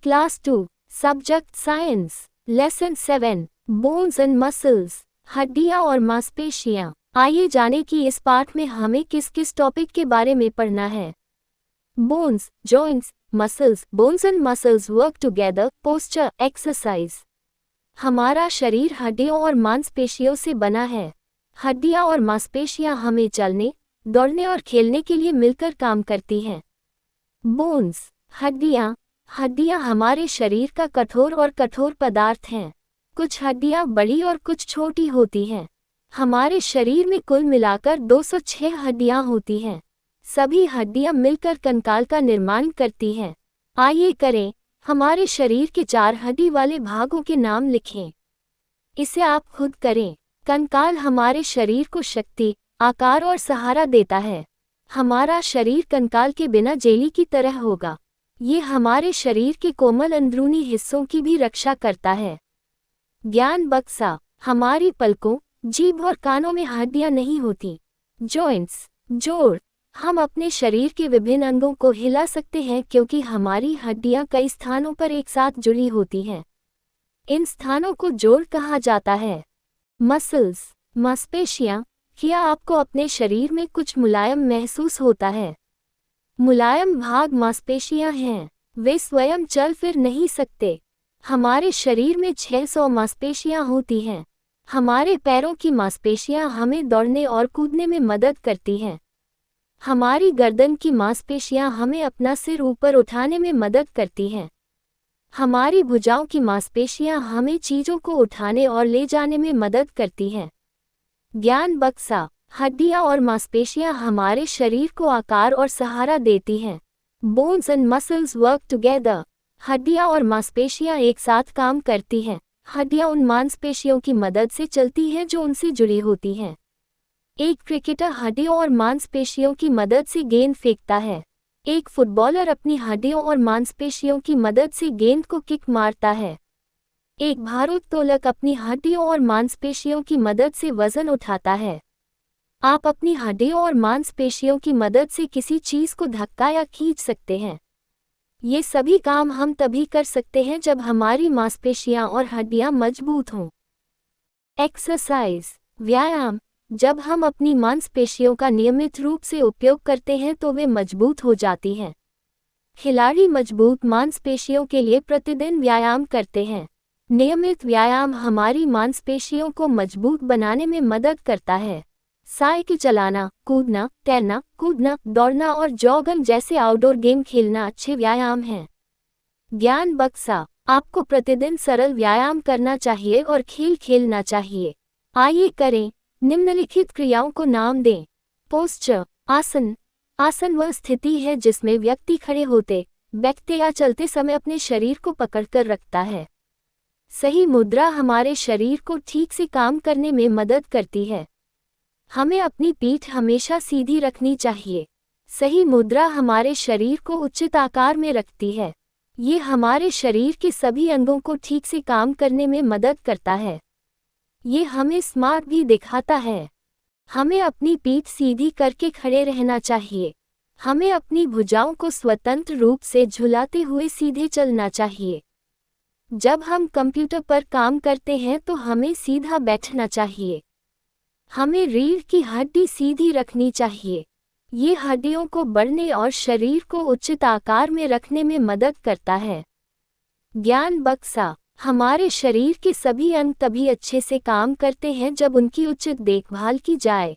Class 2 subject science lesson 7 bones and muscles हड्डियां और मांसपेशियां। आइए जाने कि इस पाठ में हमें किस किस टॉपिक के बारे में पढ़ना है। Bones, joints, muscles. Bones and muscles work together. Posture, exercise. हमारा शरीर हड्डियों और मांसपेशियों से बना है। हड्डियां और मांसपेशियां हमें चलने, दौड़ने और खेलने के लिए मिलकर काम करती हैं। बोन्स, हड्डियां हमारे शरीर का कठोर पदार्थ हैं। कुछ हड्डियां बड़ी और कुछ छोटी होती हैं। हमारे शरीर में कुल मिलाकर 206 हड्डियां होती हैं। सभी हड्डियां मिलकर कंकाल का निर्माण करती हैं। आइए करें, हमारे शरीर के 4 हड्डी वाले भागों के नाम लिखें। इसे आप खुद करें। कंकाल हमारे शरीर को शक्ति, आकार और सहारा देता है। हमारा शरीर कंकाल के बिना जेली की तरह होगा। ये हमारे शरीर के कोमल अंदरूनी हिस्सों की भी रक्षा करता है। ज्ञान बक्सा, हमारी पलकों, जीभ और कानों में हड्डियां नहीं होती। जॉइंट्स, जोड़। हम अपने शरीर के विभिन्न अंगों को हिला सकते हैं क्योंकि हमारी हड्डियां कई स्थानों पर एक साथ जुड़ी होती हैं। इन स्थानों को जोड़ कहा जाता है। मसल्स, मांसपेशियां। क्या आपको अपने शरीर में कुछ मुलायम महसूस होता है? मुलायम भाग मांसपेशियां हैं। वे स्वयं चल फिर नहीं सकते। हमारे शरीर में 600 मांसपेशियां होती हैं। हमारे पैरों की मांसपेशियां हमें दौड़ने और कूदने में मदद करती हैं। हमारी गर्दन की मांसपेशियां हमें अपना सिर ऊपर उठाने में मदद करती हैं। हमारी भुजाओं की मांसपेशियां हमें चीजों को उठाने और ले जाने में मदद करती हैं। ज्ञान बक्सा, हड्डियां और मांसपेशियां हमारे शरीर को आकार और सहारा देती हैं। Bones and muscles work together. हड्डियां और मांसपेशियां एक साथ काम करती हैं। हड्डियां उन मांसपेशियों की मदद से चलती हैं जो उनसे जुड़ी होती हैं। एक क्रिकेटर हड्डियों और मांसपेशियों की मदद से गेंद फेंकता है। एक फुटबॉलर अपनी हड्डियों और मांसपेशियों की मदद से गेंद को किक मारता है। एक भारोत्तोलक अपनी हड्डियों और मांसपेशियों की मदद से वजन उठाता है। आप अपनी हड्डियों और मांसपेशियों की मदद से किसी चीज को धक्का या खींच सकते हैं। ये सभी काम हम तभी कर सकते हैं जब हमारी मांसपेशियां और हड्डियां मजबूत हों। एक्सरसाइज, व्यायाम। जब हम अपनी मांसपेशियों का नियमित रूप से उपयोग करते हैं तो वे मजबूत हो जाती हैं। खिलाड़ी मजबूत मांसपेशियों के लिए प्रतिदिन व्यायाम करते हैं। नियमित व्यायाम हमारी मांसपेशियों को मजबूत बनाने में मदद करता है। साइकिल चलाना, कूदना, तैरना, कूदना, दौड़ना और जॉगिंग जैसे आउटडोर गेम खेलना अच्छे व्यायाम हैं। ज्ञान बक्सा, आपको प्रतिदिन सरल व्यायाम करना चाहिए और खेल खेलना चाहिए। आइए करें, निम्नलिखित क्रियाओं को नाम दें। पोस्चर, आसन। आसन वह स्थिति है जिसमें व्यक्ति खड़े होते, बैठते या चलते समय अपने शरीर को पकड़कर रखता है। सही मुद्रा हमारे शरीर को ठीक से काम करने में मदद करती है। हमें अपनी पीठ हमेशा सीधी रखनी चाहिए। सही मुद्रा हमारे शरीर को उचित आकार में रखती है। ये हमारे शरीर के सभी अंगों को ठीक से काम करने में मदद करता है। ये हमें स्मार्ट भी दिखाता है। हमें अपनी पीठ सीधी करके खड़े रहना चाहिए। हमें अपनी भुजाओं को स्वतंत्र रूप से झुलाते हुए सीधे चलना चाहिए। जब हम कंप्यूटर पर काम करते हैं तो हमें सीधा बैठना चाहिए। हमें रीढ़ की हड्डी सीधी रखनी चाहिए। ये हड्डियों को बढ़ने और शरीर को उचित आकार में रखने में मदद करता है। ज्ञान बक्सा, हमारे शरीर के सभी अंग तभी अच्छे से काम करते हैं जब उनकी उचित देखभाल की जाए।